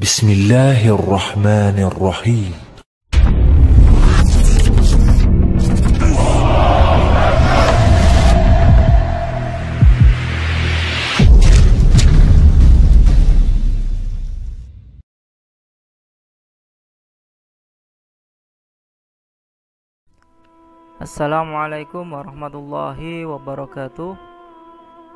Bismillahirrahmanirrahim. Assalamualaikum warahmatullahi wabarakatuh.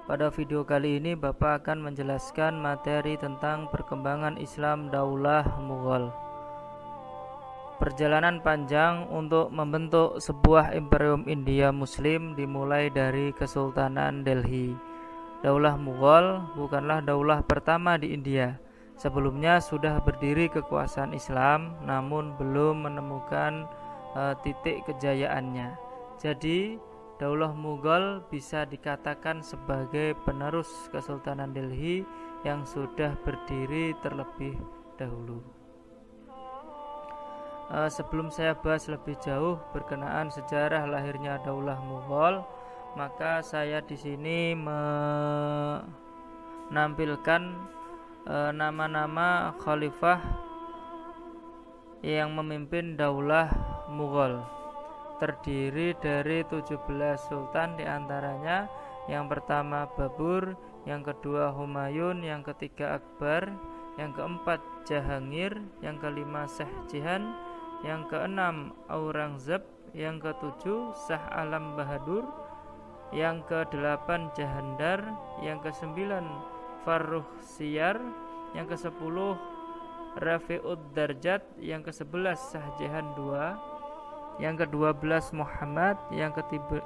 Pada video kali ini Bapak akan menjelaskan materi tentang perkembangan Islam Daulah Mughal. Perjalanan panjang untuk membentuk sebuah imperium India Muslim dimulai dari Kesultanan Delhi. Daulah Mughal bukanlah daulah pertama di India. Sebelumnya sudah berdiri kekuasaan Islam, namun belum menemukan titik kejayaannya. Jadi Daulah Mughal bisa dikatakan sebagai penerus Kesultanan Delhi yang sudah berdiri terlebih dahulu. Sebelum saya bahas lebih jauh berkenaan sejarah lahirnya Daulah Mughal, maka saya di sini menampilkan nama-nama khalifah yang memimpin Daulah Mughal. Terdiri dari 17 sultan, diantaranya yang pertama Babur, yang kedua Humayun, yang ketiga Akbar, yang keempat Jahangir, yang kelima Shah Jahan, yang keenam Aurangzeb, yang ketujuh Shah Alam Bahadur, yang kedelapan Jahandar, yang kesembilan Farrukhsiyar, yang kesepuluh Rafi'ud Darjat, yang ke-11 Shah Jahan II, yang ke-12 Muhammad, yang ke-13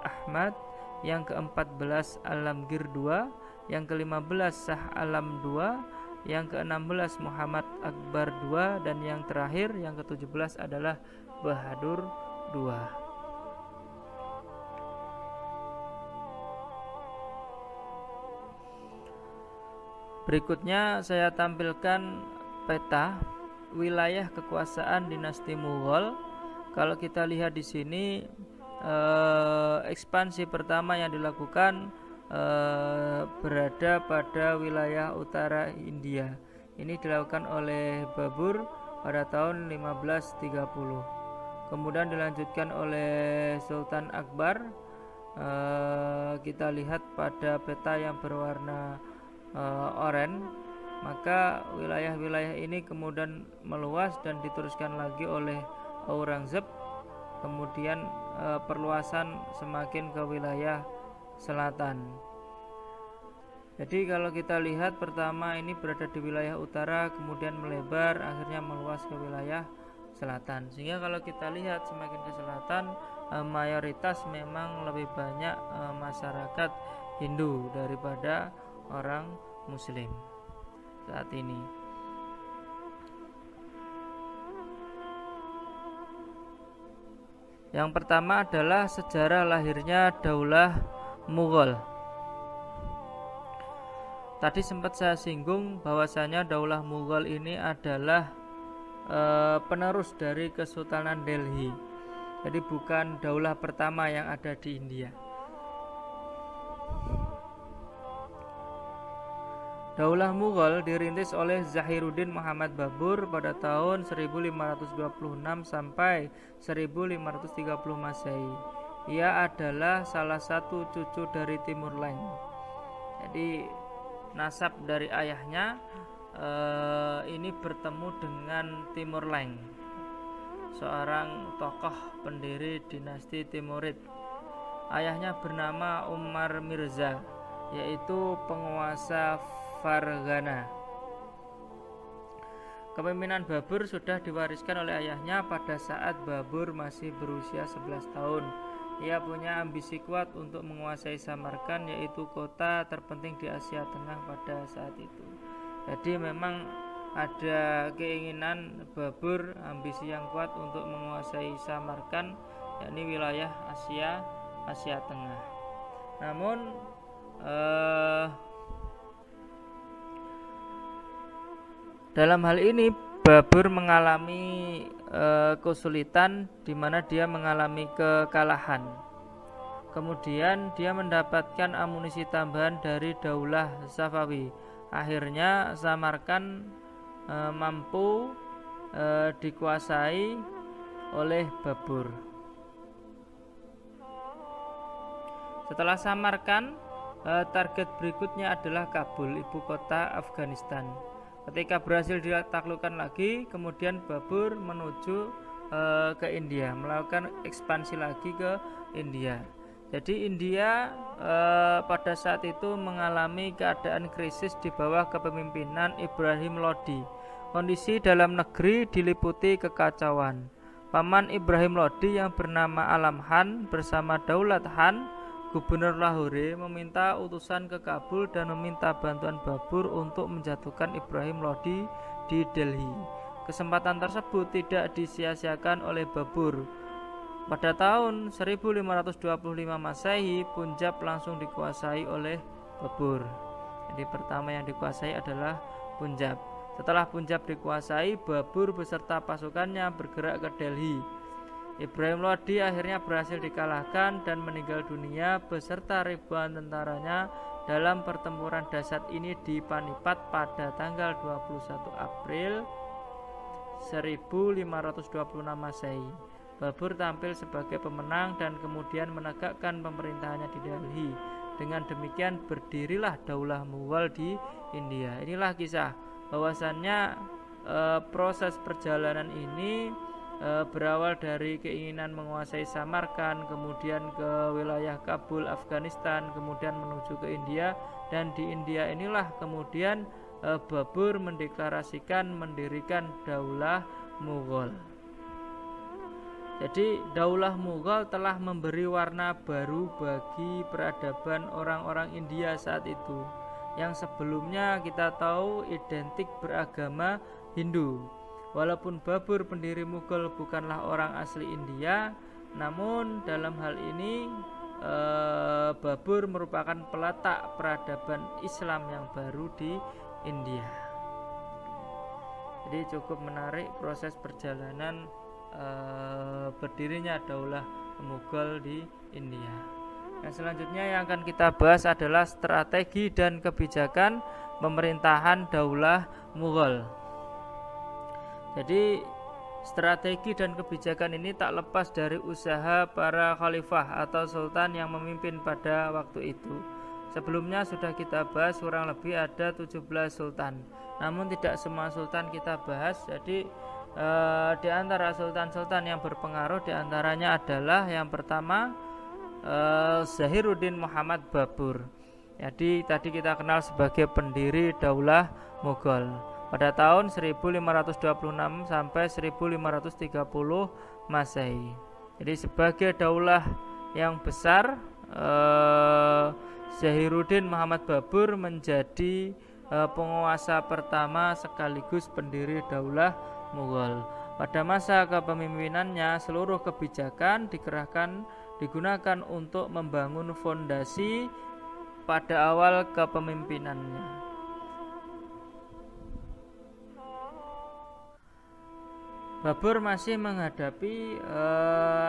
Ahmad, yang ke-14 Alamgir II, yang ke-15 Shah Alam II, yang ke-16 Muhammad Akbar II, dan yang terakhir yang ke-17 adalah Bahadur II. Berikutnya saya tampilkan peta wilayah kekuasaan dinasti Mughal. Kalau kita lihat di sini, ekspansi pertama yang dilakukan berada pada wilayah utara India. Ini dilakukan oleh Babur pada tahun 1530. Kemudian dilanjutkan oleh Sultan Akbar. Kita lihat pada peta yang berwarna oranye, maka wilayah-wilayah ini kemudian meluas dan diteruskan lagi oleh Aurangzeb. Kemudian perluasan semakin ke wilayah selatan. Jadi kalau kita lihat, pertama ini berada di wilayah utara, kemudian melebar, akhirnya meluas ke wilayah selatan. Sehingga kalau kita lihat semakin ke selatan, mayoritas memang lebih banyak masyarakat Hindu daripada orang Muslim saat ini. Yang pertama adalah sejarah lahirnya Daulah Mughal. Tadi sempat saya singgung bahwasanya Daulah Mughal ini adalah penerus dari Kesultanan Delhi. Jadi bukan daulah pertama yang ada di India. Daulah Mughal dirintis oleh Zahiruddin Muhammad Babur pada tahun 1526 sampai 1530 Masehi. Ia adalah salah satu cucu dari Timur Leng. Jadi nasab dari ayahnya ini bertemu dengan Timur Leng, seorang tokoh pendiri dinasti Timurid. Ayahnya bernama Umar Mirza, yaitu penguasa Farghana. Kepemimpinan Babur sudah diwariskan oleh ayahnya pada saat Babur masih berusia 11 tahun. Ia punya ambisi kuat untuk menguasai Samarkand, yaitu kota terpenting di Asia Tengah pada saat itu. Jadi memang ada keinginan Babur, ambisi yang kuat untuk menguasai Samarkand, yakni wilayah Asia Tengah. Namun dalam hal ini Babur mengalami kesulitan, di mana dia mengalami kekalahan. Kemudian dia mendapatkan amunisi tambahan dari Daulah Safawi. Akhirnya Samarkand mampu dikuasai oleh Babur. Setelah Samarkand, target berikutnya adalah Kabul, ibu kota Afghanistan. Ketika berhasil ditaklukkan lagi, kemudian Babur menuju ke India, melakukan ekspansi lagi ke India. Jadi India pada saat itu mengalami keadaan krisis di bawah kepemimpinan Ibrahim Lodi. Kondisi dalam negeri diliputi kekacauan. Paman Ibrahim Lodi yang bernama Alam Khan bersama Daulat Khan, Gubernur Lahore, meminta utusan ke Kabul dan meminta bantuan Babur untuk menjatuhkan Ibrahim Lodi di Delhi. Kesempatan tersebut tidak disia-siakan oleh Babur. Pada tahun 1525 Masehi, Punjab langsung dikuasai oleh Babur. Jadi pertama yang dikuasai adalah Punjab. Setelah Punjab dikuasai, Babur beserta pasukannya bergerak ke Delhi. Ibrahim Lodi akhirnya berhasil dikalahkan dan meninggal dunia beserta ribuan tentaranya dalam pertempuran dahsyat ini di Panipat pada tanggal 21 April 1526 Masehi. Babur tampil sebagai pemenang dan kemudian menegakkan pemerintahannya di Delhi. Dengan demikian berdirilah Daulah Mughal di India. Inilah kisah bahwasannya proses perjalanan ini berawal dari keinginan menguasai Samarkand, kemudian ke wilayah Kabul, Afghanistan, kemudian menuju ke India, dan di India inilah kemudian Babur mendeklarasikan mendirikan Daulah Mughal. Jadi Daulah Mughal telah memberi warna baru bagi peradaban orang-orang India saat itu, yang sebelumnya kita tahu identik beragama Hindu. Walaupun Babur pendiri Mughal bukanlah orang asli India, namun dalam hal ini Babur merupakan peletak peradaban Islam yang baru di India. Jadi cukup menarik proses perjalanan berdirinya Daulah Mughal di India. Yang selanjutnya yang akan kita bahas adalah strategi dan kebijakan pemerintahan Daulah Mughal. Jadi strategi dan kebijakan ini tak lepas dari usaha para khalifah atau sultan yang memimpin pada waktu itu. Sebelumnya sudah kita bahas kurang lebih ada 17 sultan. Namun tidak semua sultan kita bahas. Jadi di antara sultan-sultan yang berpengaruh diantaranya adalah yang pertama Zahiruddin Muhammad Babur. Jadi tadi kita kenal sebagai pendiri Daulah Mughal pada tahun 1526 sampai 1530 Masehi. Jadi sebagai daulah yang besar, Zahiruddin Muhammad Babur menjadi penguasa pertama sekaligus pendiri Daulah Mughal. Pada masa kepemimpinannya, seluruh kebijakan digunakan untuk membangun fondasi pada awal kepemimpinannya. Babur masih menghadapi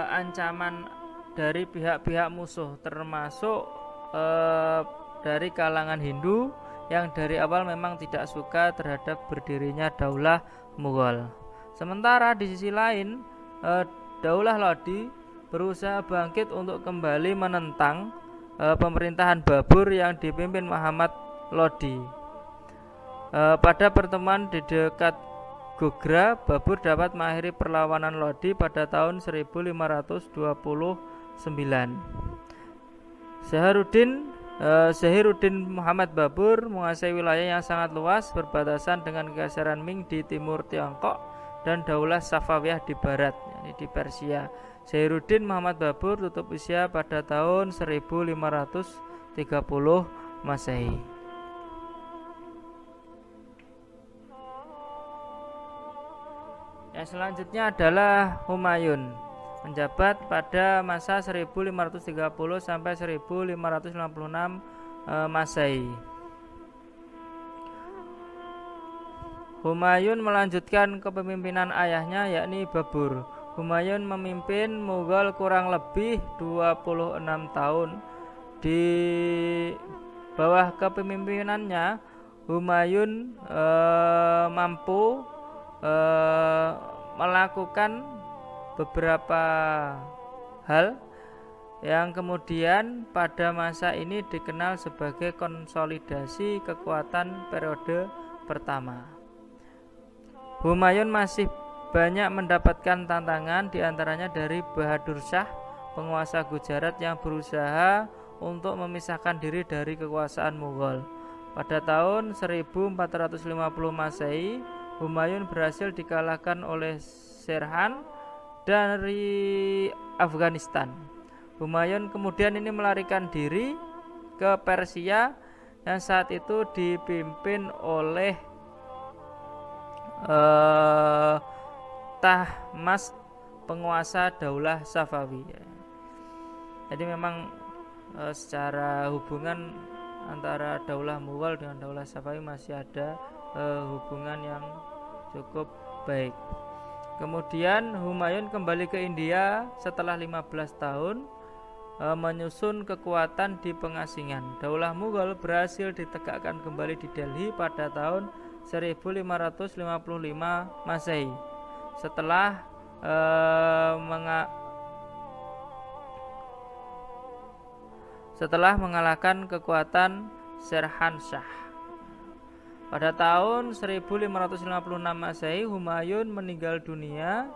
ancaman dari pihak-pihak musuh, termasuk dari kalangan Hindu yang dari awal memang tidak suka terhadap berdirinya Daulah Mughal. Sementara di sisi lain, Daulah Lodi berusaha bangkit untuk kembali menentang pemerintahan Babur yang dipimpin Muhammad Lodi. Pada pertemuan di dekat Gogra, Babur dapat mengakhiri perlawanan Lodi pada tahun 1529. Zahiruddin Muhammad Babur menguasai wilayah yang sangat luas berbatasan dengan Kekaisaran Ming di timur Tiongkok dan Daulah Safawiyah di barat, yakni di Persia. Zahiruddin Muhammad Babur tutup usia pada tahun 1530 Masehi. Yang selanjutnya adalah Humayun, menjabat pada masa 1530 sampai 1556 Masehi. Humayun melanjutkan kepemimpinan ayahnya yakni Babur. Humayun memimpin Mughal kurang lebih 26 tahun. Di bawah kepemimpinannya, Humayun mampu melakukan beberapa hal yang kemudian pada masa ini dikenal sebagai konsolidasi kekuatan periode pertama. Humayun masih banyak mendapatkan tantangan, diantaranya dari Bahadur Shah, penguasa Gujarat yang berusaha untuk memisahkan diri dari kekuasaan Mughal. Pada tahun 1450 Masehi, Humayun berhasil dikalahkan oleh Sirhan dari Afghanistan. Humayun kemudian ini melarikan diri ke Persia yang saat itu dipimpin oleh Tahmasp, penguasa Daulah Safawi. Jadi memang secara hubungan antara Daulah Mughal dengan Daulah Safawi masih ada hubungan yang cukup baik. Kemudian Humayun kembali ke India setelah 15 tahun menyusun kekuatan di pengasingan. Daulah Mughal berhasil ditegakkan kembali di Delhi pada tahun 1555 Masehi setelah mengalahkan kekuatan Sirhan Shah. Pada tahun 1556 Masehi, Humayun meninggal dunia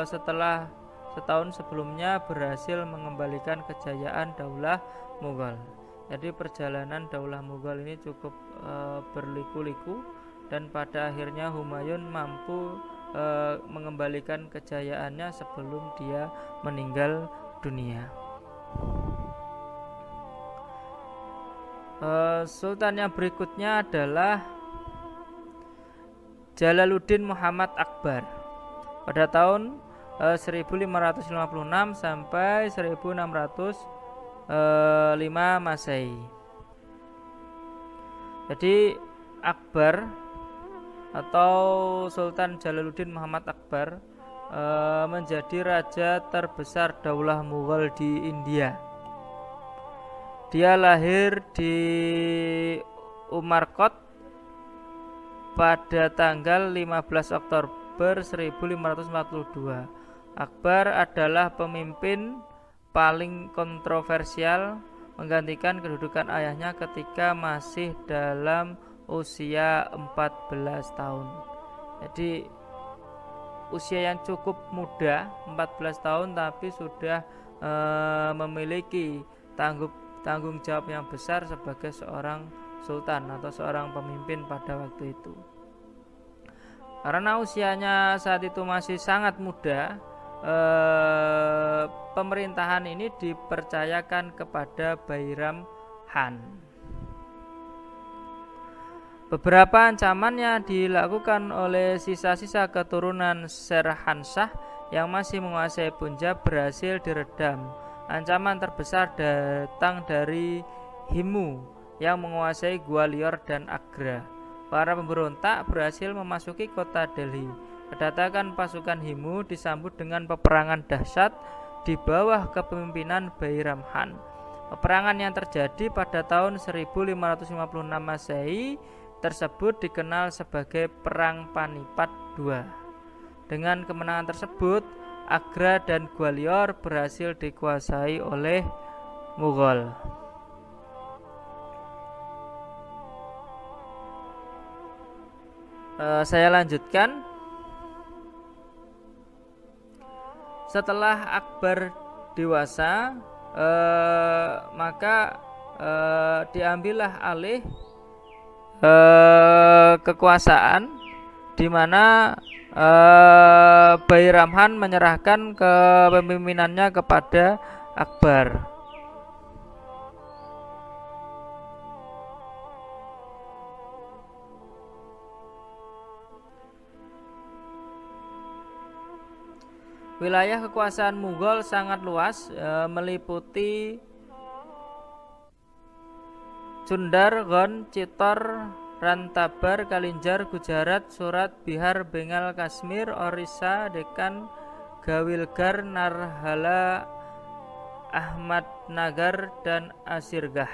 setelah setahun sebelumnya berhasil mengembalikan kejayaan Daulah Mughal. Jadi perjalanan Daulah Mughal ini cukup berliku-liku dan pada akhirnya Humayun mampu mengembalikan kejayaannya sebelum dia meninggal dunia. Sultan yang berikutnya adalah Jalaluddin Muhammad Akbar pada tahun 1556 sampai 1605 Masehi. Jadi Akbar atau Sultan Jalaluddin Muhammad Akbar menjadi raja terbesar Daulah Mughal di India. Dia lahir di Umarkot pada tanggal 15 Oktober 1542. Akbar adalah pemimpin paling kontroversial, menggantikan kedudukan ayahnya ketika masih dalam usia 14 tahun. Jadi usia yang cukup muda, 14 tahun, tapi sudah memiliki tanggung jawab yang besar sebagai seorang sultan atau seorang pemimpin pada waktu itu. Karena usianya saat itu masih sangat muda, pemerintahan ini dipercayakan kepada Bairam Khan. Beberapa ancaman yang dilakukan oleh sisa-sisa keturunan Sirhan Shah yang masih menguasai Punjab berhasil diredam. Ancaman terbesar datang dari Himu yang menguasai Gwalior dan Agra. Para pemberontak berhasil memasuki kota Delhi. Kedatangan pasukan Himu disambut dengan peperangan dahsyat di bawah kepemimpinan Bairam Khan. Peperangan yang terjadi pada tahun 1556 Masehi tersebut dikenal sebagai Perang Panipat II. Dengan kemenangan tersebut, Agra dan Gwalior berhasil dikuasai oleh Mughal. Saya lanjutkan. Setelah Akbar dewasa, maka diambillah alih kekuasaan, di mana Bairam Khan menyerahkan kepemimpinannya kepada Akbar. Wilayah kekuasaan Mughal sangat luas, meliputi Chundar, Gond, Chittor, Rantabar, Kalinjar, Gujarat, Surat, Bihar, Bengal, Kashmir, Orissa, Deccan, Gawilgar, Narhala, Ahmadnagar, dan Asirgah.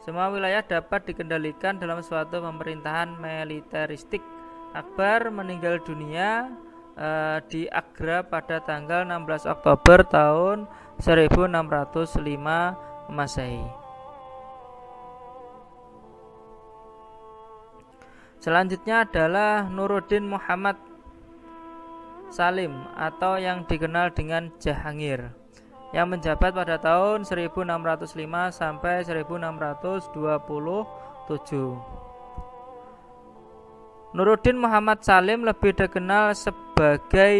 Semua wilayah dapat dikendalikan dalam suatu pemerintahan militeristik. Akbar meninggal dunia di Agra pada tanggal 16 Oktober tahun 1605 Masehi. Selanjutnya adalah Nuruddin Muhammad Salim atau yang dikenal dengan Jahangir, yang menjabat pada tahun 1605 sampai 1627. Nuruddin Muhammad Salim lebih dikenal sebagai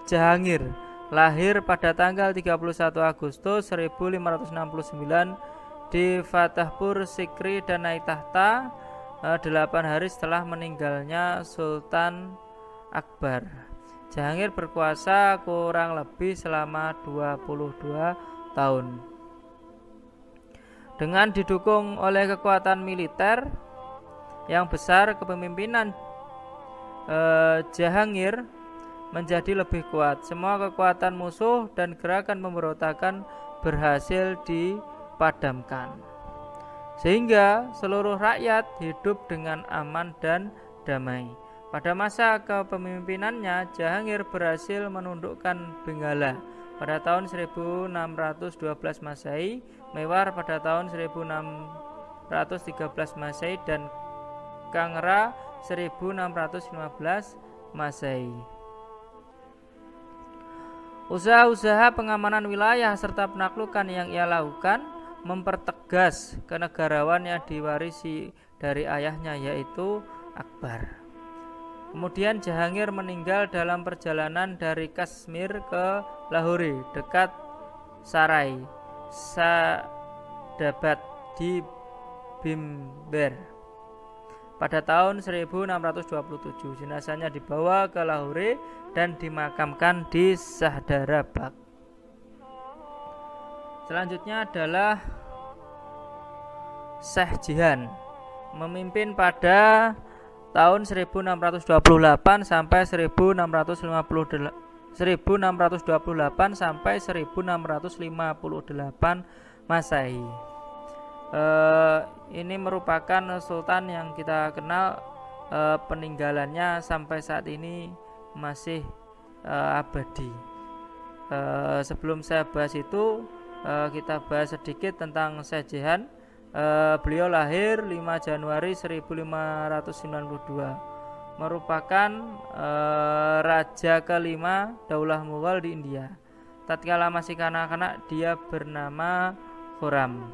Jahangir. Lahir pada tanggal 31 Agustus 1569 di Fatahpur Sikri dan naik tahta 8 hari setelah meninggalnya Sultan Akbar. Jahangir berkuasa kurang lebih selama 22 tahun. Dengan didukung oleh kekuatan militer yang besar, kepemimpinan Jahangir menjadi lebih kuat. Semua kekuatan musuh dan gerakan pemberontakan berhasil dipadamkan, sehingga seluruh rakyat hidup dengan aman dan damai. Pada masa kepemimpinannya, Jahangir berhasil menundukkan Benggala pada tahun 1612 Masehi, Mewar pada tahun 1613 Masehi, dan Kangra 1615 Masehi. Usaha-usaha pengamanan wilayah serta penaklukan yang ia lakukan mempertegas kenegarawan yang diwarisi dari ayahnya, yaitu Akbar. Kemudian Jahangir meninggal dalam perjalanan dari Kashmir ke Lahore dekat Sarai Sadabat di Bhimber pada tahun 1627. Jenazahnya dibawa ke Lahore dan dimakamkan di Sahdarabad. Selanjutnya adalah Syekh Jihan, memimpin pada tahun 1628 sampai 1628 sampai 1658 Masehi. Ini merupakan sultan yang kita kenal, peninggalannya sampai saat ini masih abadi. Sebelum saya bahas itu, kita bahas sedikit tentang Syekh Jihan. Beliau lahir 5 Januari 1592, merupakan raja kelima Daulah Mughal di India. Tatkala masih kanak-kanak, dia bernama Khurram.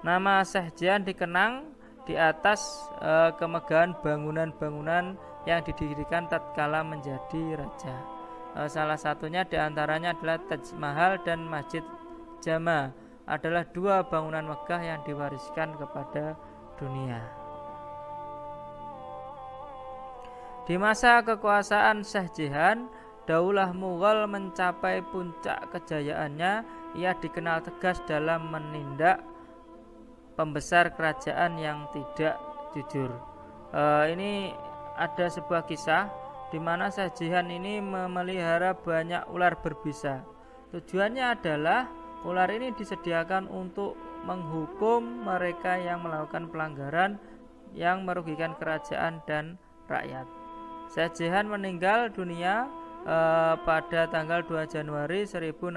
Nama Syekh Jihan dikenang di atas kemegahan bangunan-bangunan yang didirikan tatkala menjadi raja. Salah satunya diantaranya adalah Taj Mahal dan Masjid Jama, adalah dua bangunan megah yang diwariskan kepada dunia. Di masa kekuasaan Syekh Jihan, Daulah Mughal mencapai puncak kejayaannya. Ia dikenal tegas dalam menindak pembesar kerajaan yang tidak jujur. Ini ada sebuah kisah di mana Syekh Jihan ini memelihara banyak ular berbisa. Tujuannya adalah ular ini disediakan untuk menghukum mereka yang melakukan pelanggaran yang merugikan kerajaan dan rakyat. Syekh Jihan meninggal dunia pada tanggal 2 Januari 1666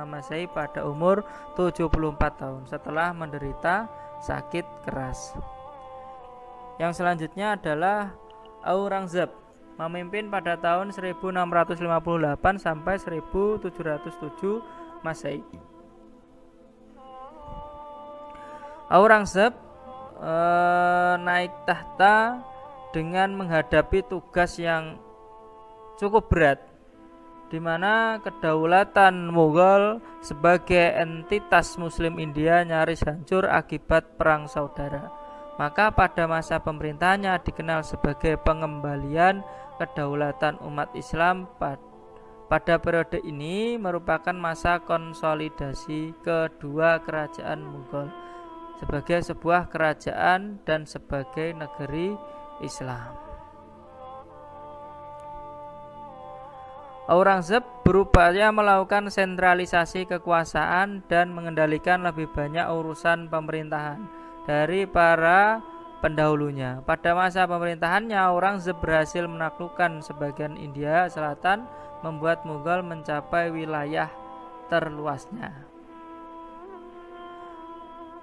Masehi pada umur 74 tahun setelah menderita sakit keras. Yang selanjutnya adalah Aurangzeb, memimpin pada tahun 1658 sampai 1707 Masehi. Aurangzeb naik tahta dengan menghadapi tugas yang cukup berat, di mana kedaulatan Mughal sebagai entitas Muslim India nyaris hancur akibat perang saudara. Maka pada masa pemerintahannya dikenal sebagai pengembalian kedaulatan umat Islam. Pada periode ini merupakan masa konsolidasi kedua kerajaan Mughal sebagai sebuah kerajaan dan sebagai negeri Islam. Aurangzeb berupaya melakukan sentralisasi kekuasaan dan mengendalikan lebih banyak urusan pemerintahan dari para pendahulunya. Pada masa pemerintahannya, Aurangzeb berhasil menaklukkan sebagian India Selatan, membuat Mughal mencapai wilayah terluasnya.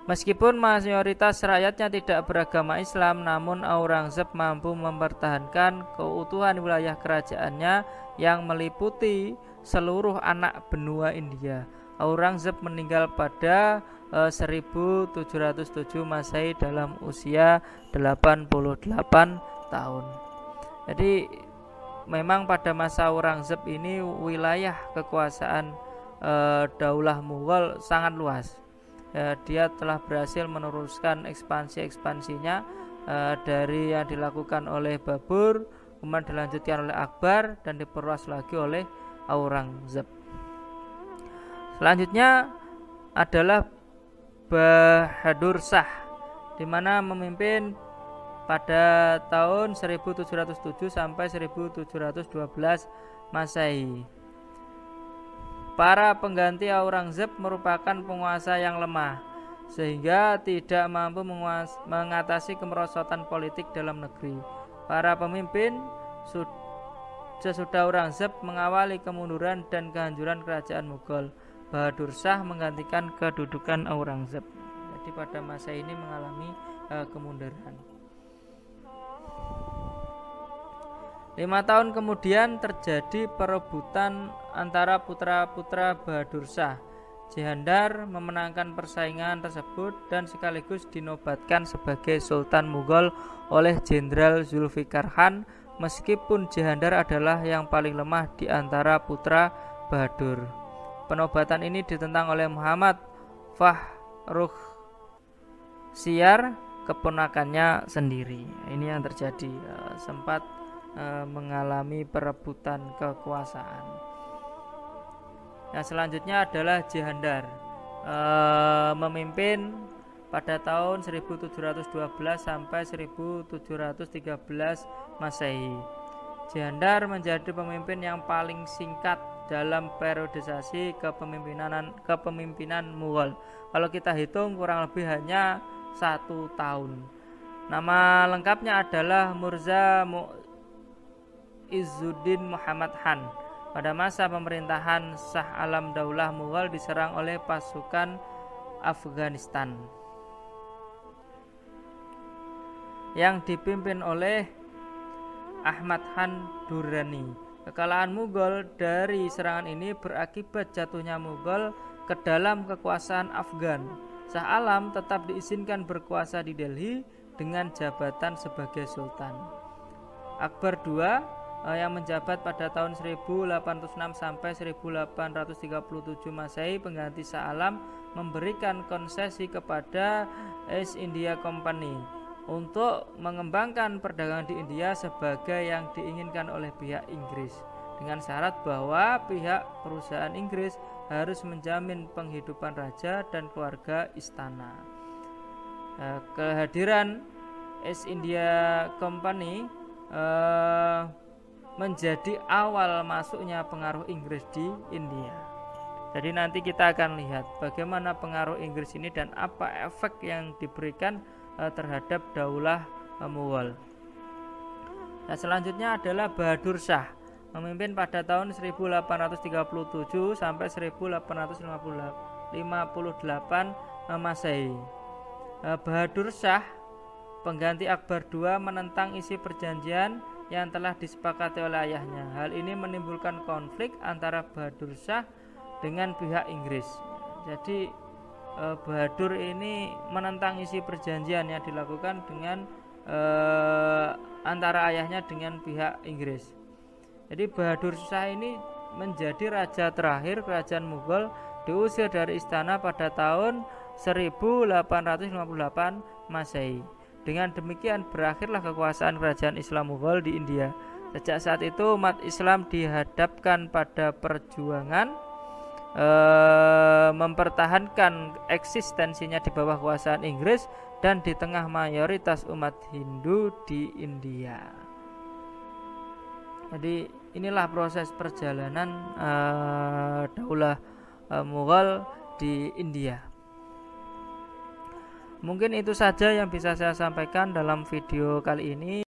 Meskipun mayoritas rakyatnya tidak beragama Islam, namun Aurangzeb mampu mempertahankan keutuhan wilayah kerajaannya yang meliputi seluruh anak benua India. Aurangzeb meninggal pada 1707 Masehi dalam usia 88 tahun. Jadi memang pada masa Aurangzeb ini wilayah kekuasaan Daulah Mughal sangat luas. Dia telah berhasil meneruskan ekspansinya dari yang dilakukan oleh Babur, kemudian dilanjutkan oleh Akbar dan diperluas lagi oleh Aurangzeb. Selanjutnya adalah Bahadur Shah, di mana memimpin pada tahun 1707 sampai 1712 Masehi. Para pengganti Aurangzeb merupakan penguasa yang lemah, sehingga tidak mampu mengatasi kemerosotan politik dalam negeri. Para pemimpin sesudah Aurangzeb mengawali kemunduran dan kehancuran kerajaan Mughal. Bahadur Shah menggantikan kedudukan Aurangzeb. Jadi pada masa ini mengalami kemunduran. 5 tahun kemudian terjadi perebutan antara putra-putra Bahadur Shah. Jehandar memenangkan persaingan tersebut dan sekaligus dinobatkan sebagai Sultan Mughal oleh Jenderal Zulfikar Khan, meskipun Jehandar adalah yang paling lemah di antara putra Bahadur. Penobatan ini ditentang oleh Muhammad Farrukhsiyar, keponakannya sendiri. Ini yang terjadi, sempat mengalami perebutan kekuasaan. Nah, selanjutnya adalah Jehandar, memimpin pada tahun 1712 sampai 1713 Masehi. Jehandar menjadi pemimpin yang paling singkat dalam periodisasi kepemimpinan Mughal. Kalau kita hitung kurang lebih hanya 1 tahun. Nama lengkapnya adalah Mirza Izzuddin Muhammad Khan. Pada masa pemerintahan Shah Alam, Daulah Mughal diserang oleh pasukan Afghanistan yang dipimpin oleh Ahmad Khan Durrani. Kekalahan Mughal dari serangan ini berakibat jatuhnya Mughal ke dalam kekuasaan Afghan. Shah Alam tetap diizinkan berkuasa di Delhi dengan jabatan sebagai sultan. Akbar II yang menjabat pada tahun 1806 sampai 1837 Masehi, pengganti Shah Alam, memberikan konsesi kepada East India Company untuk mengembangkan perdagangan di India sebagai yang diinginkan oleh pihak Inggris, dengan syarat bahwa pihak perusahaan Inggris harus menjamin penghidupan raja dan keluarga istana. Kehadiran East India Company menjadi awal masuknya pengaruh Inggris di India. Jadi nanti kita akan lihat bagaimana pengaruh Inggris ini dan apa efek yang diberikan terhadap Daulah Mughal. Nah, selanjutnya adalah Bahadur Shah, memimpin pada tahun 1837 sampai 1858 Masehi. Bahadur Shah, pengganti Akbar II, menentang isi perjanjian yang telah disepakati oleh ayahnya. Hal ini menimbulkan konflik antara Bahadur Shah dengan pihak Inggris. Jadi Bahadur ini menentang isi perjanjian yang dilakukan dengan antara ayahnya dengan pihak Inggris. Jadi Bahadur Shah ini menjadi raja terakhir kerajaan Mughal, diusir dari istana pada tahun 1858 Masehi. Dengan demikian berakhirlah kekuasaan kerajaan Islam Mughal di India. Sejak saat itu umat Islam dihadapkan pada perjuangan mempertahankan eksistensinya di bawah kekuasaan Inggris dan di tengah mayoritas umat Hindu di India. Jadi inilah proses perjalanan Daulah Mughal di India. Mungkin itu saja yang bisa saya sampaikan dalam video kali ini.